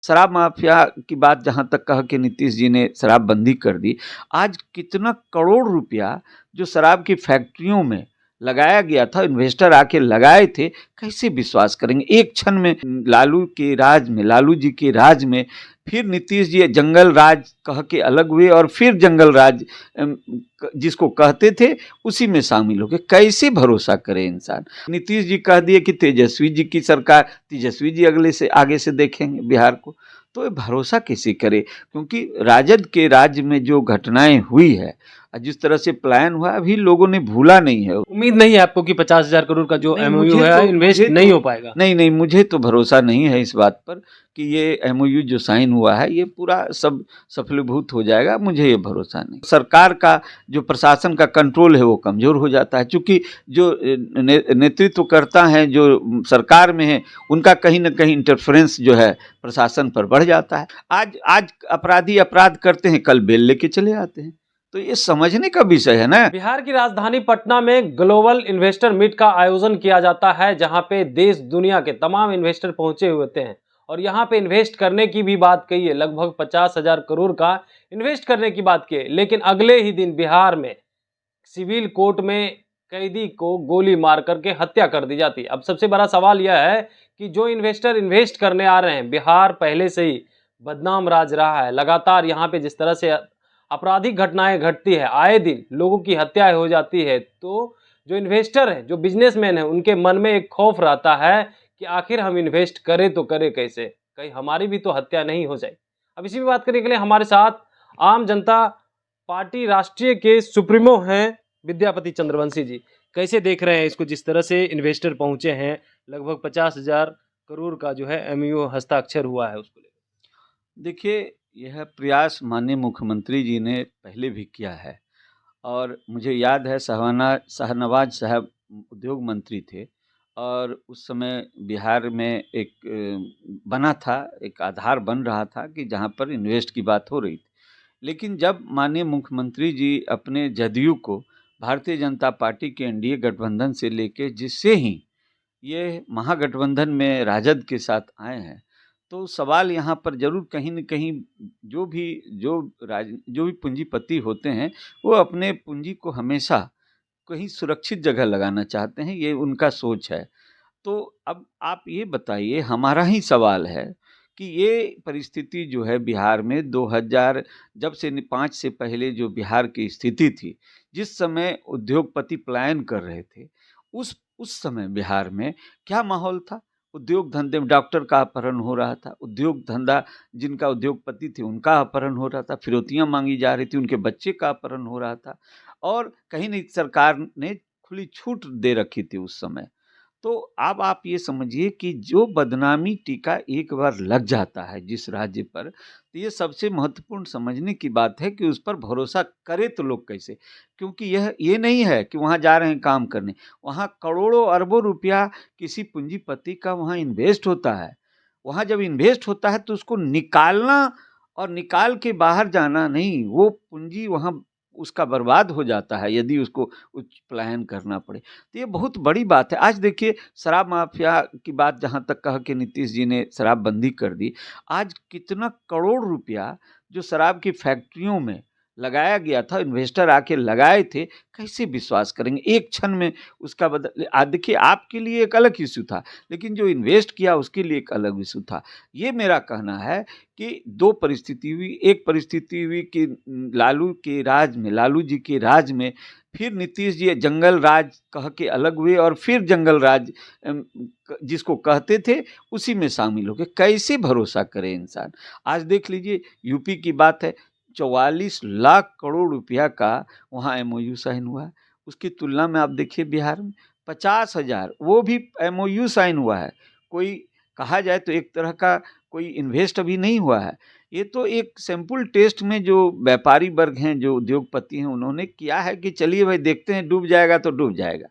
शराब माफिया की बात जहाँ तक कहा कि नीतीश जी ने शराबबंदी कर दी। आज कितना करोड़ रुपया जो शराब की फैक्ट्रियों में लगाया गया था, इन्वेस्टर आके लगाए थे, कैसे विश्वास करेंगे? एक क्षण में लालू के राज में, लालू जी के राज में फिर नीतीश जी जंगल राज कह के अलग हुए और फिर जंगल राज जिसको कहते थे उसी में शामिल हो गए। कैसे भरोसा करे इंसान? नीतीश जी कह दिए कि तेजस्वी जी की सरकार, तेजस्वी जी अगले से आगे से देखेंगे बिहार को, तो ये भरोसा कैसे करे? क्योंकि राजद के राज्य में जो घटनाएं हुई है, जिस तरह से पलायन हुआ, अभी लोगों ने भूला नहीं है। उम्मीद नहीं है आपको कि 50,000 करोड़ का जो नहीं, एमओयू है इन्वेस्ट नहीं हो पाएगा? नहीं, नहीं, मुझे तो भरोसा नहीं है इस बात पर कि ये एमओयू जो साइन हुआ है, ये पूरा सब सफलीभूत हो जाएगा, मुझे ये भरोसा नहीं। सरकार का जो प्रशासन का कंट्रोल है, वो कमज़ोर हो जाता है, चूँकि जो नेतृत्वकर्ता हैं, जो सरकार में हैं, उनका कहीं न कहीं इंटरफेरेंस जो है, प्रशासन पर बढ़ जाता है। आज आज अपराधी अपराध करते हैं, कल बेल लेके चले आते हैं। तो ये समझने का विषय है ना। बिहार की राजधानी पटना में ग्लोबल इन्वेस्टर मीट का आयोजन किया जाता है, जहां पे देश दुनिया के तमाम इन्वेस्टर पहुंचे हुए होते हैं और यहां पे इन्वेस्ट करने की भी बात कही है। लगभग 50,000 करोड़ का इन्वेस्ट करने की बात की है, लेकिन अगले ही दिन बिहार में सिविल कोर्ट में कैदी को गोली मार करके हत्या कर दी जाती है। अब सबसे बड़ा सवाल यह है कि जो इन्वेस्टर इन्वेस्ट करने आ रहे हैं, बिहार पहले से ही बदनाम राज रहा है। लगातार यहाँ पे जिस तरह से आपराधिक घटनाएं घटती है, आए दिन लोगों की हत्याएं हो जाती है, तो जो इन्वेस्टर है, जो बिजनेसमैन है, उनके मन में एक खौफ रहता है कि आखिर हम इन्वेस्ट करें तो करें कैसे, कहीं हमारी भी तो हत्या नहीं हो जाए। अब इसी पे बात करने के लिए हमारे साथ आम जनता पार्टी राष्ट्रीय के सुप्रीमो हैं विद्यापति चंद्रवंशी जी। कैसे देख रहे हैं इसको, जिस तरह से इन्वेस्टर पहुंचे हैं, लगभग 50,000 करोड़ का जो है एमओयू हस्ताक्षर हुआ है उसको लेकर? देखिए, यह प्रयास माननीय मुख्यमंत्री जी ने पहले भी किया है और मुझे याद है शाहनवाज साहब उद्योग मंत्री थे और उस समय बिहार में एक बना था, एक आधार बन रहा था कि जहाँ पर इन्वेस्ट की बात हो रही थी। लेकिन जब माननीय मुख्यमंत्री जी अपने जदयू को भारतीय जनता पार्टी के एनडीए गठबंधन से लेके जिससे ही ये महागठबंधन में राजद के साथ आए हैं, तो सवाल यहाँ पर ज़रूर कहीं न कहीं जो भी पूँजीपति होते हैं, वो अपने पूँजी को हमेशा कहीं सुरक्षित जगह लगाना चाहते हैं, ये उनका सोच है। तो अब आप ये बताइए, हमारा ही सवाल है कि ये परिस्थिति जो है बिहार में 2000 जब से 5 से पहले जो बिहार की स्थिति थी, जिस समय उद्योगपति पलायन कर रहे थे, उस समय बिहार में क्या माहौल था? उद्योग धंधे में डॉक्टर का अपहरण हो रहा था, उद्योग धंधा जिनका उद्योगपति थे उनका अपहरण हो रहा था, फिरौतियाँ माँगी जा रही थी, उनके बच्चे का अपहरण हो रहा था और कहीं न सरकार ने खुली छूट दे रखी थी उस समय। तो अब आप ये समझिए कि जो बदनामी टीका एक बार लग जाता है जिस राज्य पर, तो ये सबसे महत्वपूर्ण समझने की बात है कि उस पर भरोसा करे तो लोग कैसे? क्योंकि यह ये नहीं है कि वहाँ जा रहे हैं काम करने, वहाँ करोड़ों अरबों रुपया किसी पूँजीपति का वहाँ इन्वेस्ट होता है। वहाँ जब इन्वेस्ट होता है तो उसको निकालना और निकाल के बाहर जाना नहीं, वो पूँजी वहाँ उसका बर्बाद हो जाता है यदि उसको कुछ पलायन करना पड़े। तो ये बहुत बड़ी बात है। आज देखिए, शराब माफिया की बात जहाँ तक कहा कि नीतीश जी ने शराबबंदी कर दी। आज कितना करोड़ रुपया जो शराब की फैक्ट्रियों में लगाया गया था, इन्वेस्टर आके लगाए थे, कैसे विश्वास करेंगे? एक क्षण में उसका देखिए, आपके लिए एक अलग इश्यू था, लेकिन जो इन्वेस्ट किया उसके लिए एक अलग इश्यू था। ये मेरा कहना है कि 2 परिस्थिति हुई। एक परिस्थिति हुई कि लालू जी के राज में फिर नीतीश जी जंगल राज कह के अलग हुए और फिर जंगल राज जिसको कहते थे उसी में शामिल हो गए। कैसे भरोसा करे इंसान? आज देख लीजिए, यूपी की बात है, 44 लाख करोड़ रुपया का वहाँ एमओयू साइन हुआ है। उसकी तुलना में आप देखिए बिहार में 50,000, वो भी एमओयू साइन हुआ है। कोई कहा जाए तो एक तरह का कोई इन्वेस्ट अभी नहीं हुआ है। ये तो एक सैंपल टेस्ट में जो व्यापारी वर्ग हैं, जो उद्योगपति हैं, उन्होंने किया है कि चलिए भाई देखते हैं, डूब जाएगा तो डूब जाएगा।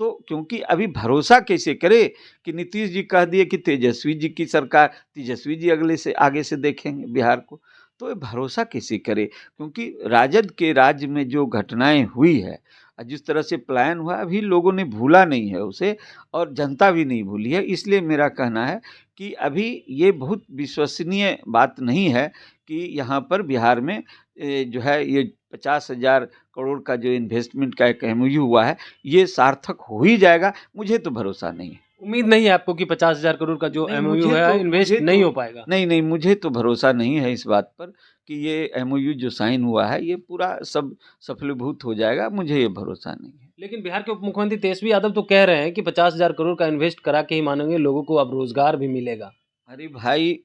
तो क्योंकि अभी भरोसा कैसे करे कि नीतीश जी कह दिए कि तेजस्वी जी की सरकार, तेजस्वी जी अगले से आगे से देखेंगे बिहार को, तो ये भरोसा कैसे करे? क्योंकि राजद के राज्य में जो घटनाएं हुई है, जिस तरह से पलायन हुआ अभी लोगों ने भूला नहीं है उसे, और जनता भी नहीं भूली है। इसलिए मेरा कहना है कि अभी ये बहुत विश्वसनीय बात नहीं है कि यहाँ पर बिहार में जो है ये 50,000 करोड़ का जो इन्वेस्टमेंट का एक एमओयू हुआ है, ये सार्थक हो ही जाएगा, मुझे तो भरोसा नहीं है। उम्मीद नहीं है आपको कि 50,000 करोड़ का जो नहीं, एमओयू है इन्वेस्ट नहीं हो पाएगा? नहीं, मुझे तो भरोसा नहीं है इस बात पर कि ये एमओयू जो साइन हुआ है, ये पूरा सब सफलीभूत हो जाएगा, मुझे ये भरोसा नहीं है। लेकिन बिहार के उप मुख्यमंत्री तेजस्वी यादव तो कह रहे हैं कि 50,000 करोड़ का इन्वेस्ट करा के ही मानेंगे, लोगों को अब रोजगार भी मिलेगा। अरे भाई,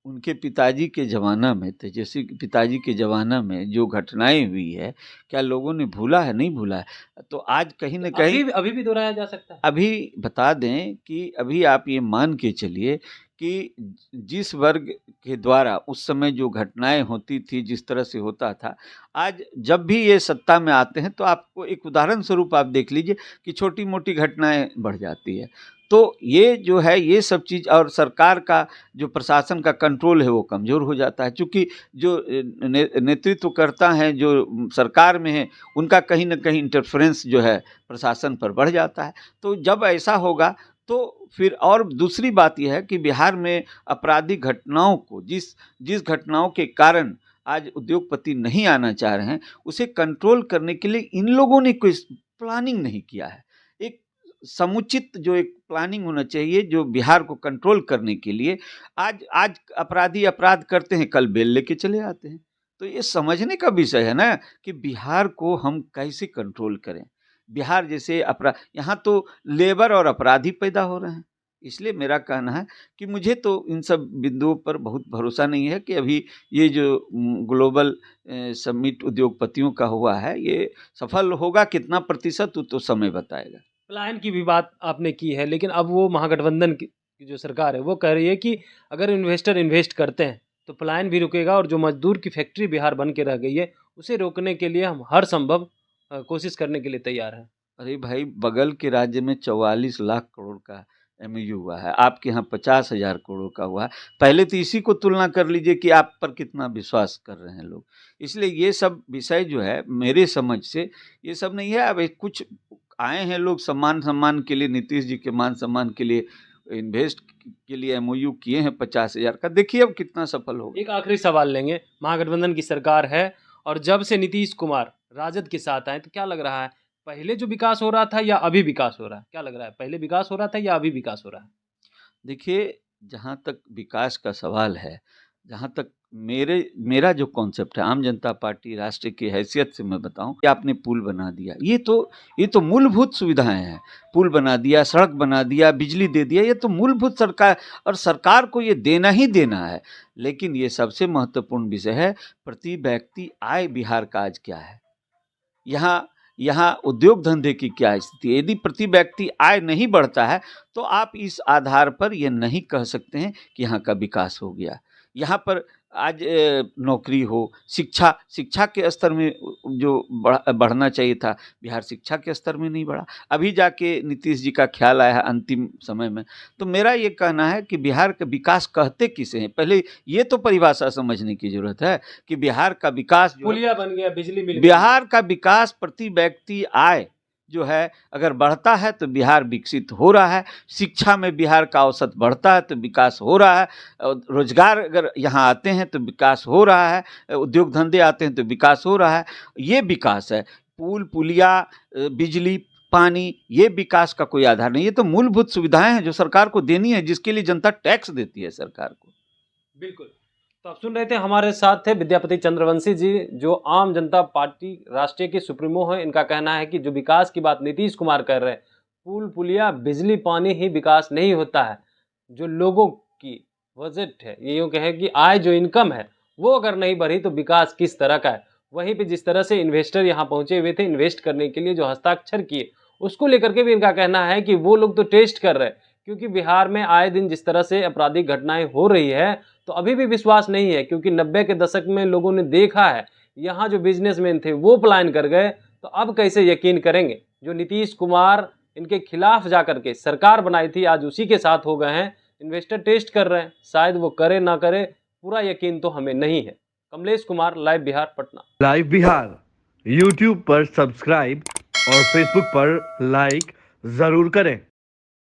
उनके पिताजी के ज़माना में, तेजस्वी के पिताजी के ज़माना में जो घटनाएँ हुई है, क्या लोगों ने भूला है? नहीं भूला है। तो आज कहीं न कहीं अभी भी दोहराया जा सकता है? अभी बता दें कि अभी आप ये मान के चलिए कि जिस वर्ग के द्वारा उस समय जो घटनाएँ होती थी, जिस तरह से होता था, आज जब भी ये सत्ता में आते हैं तो आपको एक उदाहरण स्वरूप आप देख लीजिए कि छोटी-मोटी घटनाएँ बढ़ जाती है। तो ये जो है ये सब चीज़, और सरकार का जो प्रशासन का कंट्रोल है वो कमज़ोर हो जाता है। चूँकि जो नेतृत्व करता है, जो सरकार में है, उनका कहीं न कहीं इंटरफेरेंस जो है प्रशासन पर बढ़ जाता है। तो जब ऐसा होगा तो फिर, और दूसरी बात ये है कि बिहार में आपराधिक घटनाओं को, जिस घटनाओं के कारण आज उद्योगपति नहीं आना चाह रहे हैं, उसे कंट्रोल करने के लिए इन लोगों ने कोई प्लानिंग नहीं किया है। एक समुचित जो एक प्लानिंग होना चाहिए जो बिहार को कंट्रोल करने के लिए, आज आज अपराधी अपराध करते हैं, कल बेल लेके चले आते हैं। तो ये समझने का विषय है ना कि बिहार को हम कैसे कंट्रोल करें। बिहार जैसे यहाँ तो लेबर और अपराधी पैदा हो रहे हैं। इसलिए मेरा कहना है कि मुझे तो इन सब बिंदुओं पर बहुत भरोसा नहीं है कि अभी ये जो ग्लोबल समिट उद्योगपतियों का हुआ है, ये सफल होगा कितना प्रतिशत, वो तो समय बताएगा। पलायन की भी बात आपने की है, लेकिन अब वो महागठबंधन की जो सरकार है वो कह रही है कि अगर इन्वेस्टर इन्वेस्ट करते हैं तो पलायन भी रुकेगा, और जो मजदूर की फैक्ट्री बिहार बन के रह गई है उसे रोकने के लिए हम हर संभव कोशिश करने के लिए तैयार हैं। अरे भाई, बगल के राज्य में 44 लाख करोड़ का एमओयू हुआ है, आपके यहाँ 50,000 करोड़ का हुआ है। पहले तो इसी को तुलना कर लीजिए कि आप पर कितना विश्वास कर रहे हैं लोग। इसलिए ये सब विषय जो है मेरे समझ से ये सब नहीं है। अब एक कुछ आए हैं लोग सम्मान के लिए, नीतीश जी के मान सम्मान के लिए इन्वेस्ट के लिए एमओयू किए हैं 50,000 का, देखिए अब कितना सफल होगा। एक आखिरी सवाल लेंगे, महागठबंधन की सरकार है और जब से नीतीश कुमार राजद के साथ आए तो क्या लग रहा है, पहले जो विकास हो रहा था या अभी विकास हो रहा है? क्या लग रहा है, पहले विकास हो रहा था या अभी विकास हो रहा है? देखिए, जहाँ तक विकास का सवाल है, जहाँ तक मेरा जो कॉन्सेप्ट है, आम जनता पार्टी राष्ट्र की हैसियत से मैं बताऊँ कि आपने पुल बना दिया, ये तो मूलभूत सुविधाएँ हैं। पुल बना दिया, सड़क बना दिया, बिजली दे दिया, ये तो मूलभूत सरकार, और सरकार को ये देना ही देना है। लेकिन ये सबसे महत्वपूर्ण विषय है, प्रति व्यक्ति आय बिहार का आज क्या है? यहाँ यहाँ उद्योग धंधे की क्या स्थिति है? यदि प्रति व्यक्ति आय नहीं बढ़ता है तो आप इस आधार पर ये नहीं कह सकते हैं कि यहाँ का विकास हो गया। यहाँ पर आज नौकरी हो, शिक्षा के स्तर में जो बढ़ना चाहिए था, बिहार शिक्षा के स्तर में नहीं बढ़ा। अभी जाके नीतीश जी का ख्याल आया है अंतिम समय में। तो मेरा ये कहना है कि बिहार का विकास कहते किसे हैं? पहले ये तो परिभाषा समझने की ज़रूरत है कि बिहार का विकास जो है, पुलिया बन गया, बिजली मिल गई। बिहार का विकास प्रति व्यक्ति आय जो है अगर बढ़ता है तो बिहार विकसित हो रहा है। शिक्षा में बिहार का औसत बढ़ता है तो विकास हो रहा है। और रोजगार अगर यहाँ आते हैं तो विकास हो रहा है। उद्योग धंधे आते हैं तो विकास हो रहा है। ये विकास है। पुल पुलिया, बिजली, पानी, ये विकास का कोई आधार नहीं। ये तो मूलभूत सुविधाएं हैं जो सरकार को देनी है, जिसके लिए जनता टैक्स देती है सरकार को। बिल्कुल। तो आप सुन रहे थे, हमारे साथ थे विद्यापति चंद्रवंशी जी, जो आम जनता पार्टी राष्ट्रीय के सुप्रीमो हैं। इनका कहना है कि जो विकास की बात नीतीश कुमार कर रहे हैं, पुल पुलिया, बिजली, पानी ही विकास नहीं होता है। जो लोगों की बजट है, ये यूँ कहें कि आय जो इनकम है वो अगर नहीं बढ़ी तो विकास किस तरह का है। वहीं पे जिस तरह से इन्वेस्टर यहाँ पहुंचे हुए थे इन्वेस्ट करने के लिए, जो हस्ताक्षर किए, उसको लेकर के भी इनका कहना है कि वो लोग तो टेस्ट कर रहे हैं, क्योंकि बिहार में आए दिन जिस तरह से आपराधिक घटनाएं हो रही है तो अभी भी विश्वास नहीं है। क्योंकि 90 के दशक में लोगों ने देखा है, यहाँ जो बिजनेसमैन थे वो पलायन कर गए, तो अब कैसे यकीन करेंगे। जो नीतीश कुमार इनके खिलाफ जाकर के सरकार बनाई थी, आज उसी के साथ हो गए हैं। इन्वेस्टर टेस्ट कर रहे हैं, शायद वो करे ना करे, पूरा यकीन तो हमें नहीं है। Kamlesh Kumar, live Bihar, Patna. Live Bihar YouTube पर सब्सक्राइब और फेसबुक पर लाइक जरूर करें।